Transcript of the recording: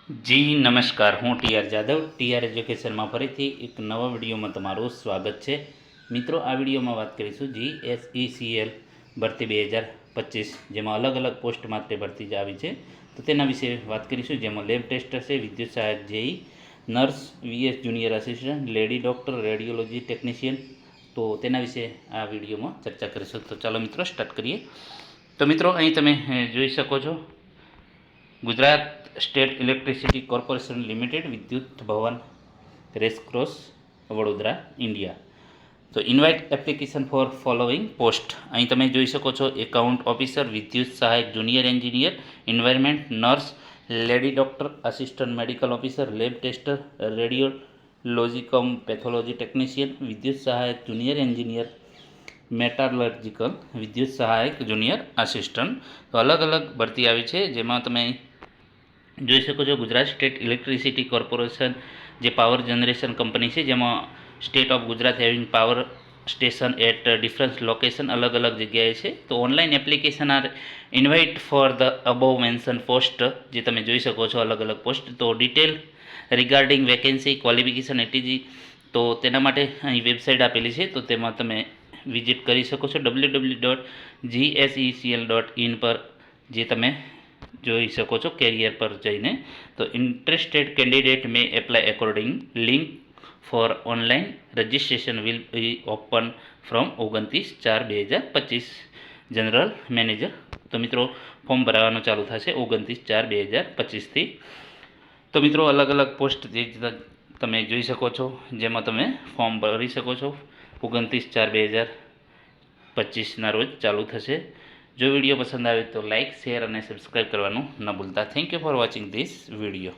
જી નમસ્કાર, હું TR Jadav TR એજ્યુકેશનમાં ફરીથી એક નવા વિડીયોમાં તમારું સ્વાગત છે. મિત્રો, આ વિડીયોમાં વાત કરીશું GSECL ભરતી 2025, જેમાં અલગ અલગ પોસ્ટ માટે ભરતી આવી છે. તો તેના વિશે વાત કરીશું, જેમાં લેબ ટેસ્ટર છે, વિદ્યુત સહાયક JE, nurse, VS junior assistant, lady doctor, radiology technician. તો તેના વિશે આ વિડીયોમાં ચર્ચા કરીશું. તો ચાલો મિત્રો સ્ટાર્ટ કરીએ. તો મિત્રો, અહીં તમે જોઈ શકો છો, Gujarat state electricity corporation limited, Vidyut Bhavan, racecourse, Vadodara, India. તો invite application for following post. અહીં તમે જોઈ શકો છો, account officer, Vidyut Sahayak junior engineer, environment, nurse, lady doctor, assistant medical officer, lab tester, radiology cum pathology technician, Vidyut Sahayak junior engineer, મેટાલર્જિકલ, વિદ્યુત સહાયક જુનિયર આસિસ્ટન્ટ. તો અલગ અલગ ભરતી આવી છે, જેમાં તમે જોઈ શકો છો, ગુજરાત સ્ટેટ ઇલેક્ટ્રિસિટી કોર્પોરેશન જે પાવર જનરેશન કંપની છે, જેમાં state of Gujarat having power station at different location, અલગ અલગ જગ્યાએ છે. તો online application are invite for the above mention post, જે તમે જોઈ શકો છો અલગ અલગ પોસ્ટ. તો ડિટેલ રિગાર્ડિંગ વેકેન્સી, ક્વોલિફિકેશન, એટીજી, તો તેના માટે અહીં વેબસાઇટ આપેલી છે, તો તેમાં તમે વિઝિટ કરી શકો છો www.gsecl.in પર, જે તમે જોઈ શકો છો કેરિયર પર જઈને. તો interested candidate may apply according. Link for online registration will be open from 29/4/2025. General manager. તો મિત્રો, ફોર્મ ભરાવાનું ચાલુ થશે 29/4/2025થી. તો મિત્રો, અલગ અલગ પોસ્ટ જે તમે જોઈ શકો છો, જેમાં તમે ફોર્મ ભરી શકો છો. 29/4/2025ના રોજ ચાલુ થશે. જો વિડીયો પસંદ આવે તો લાઇક, શેર અને સબસ્ક્રાઈબ કરવાનું ન ભૂલતા. Thank you for watching this video.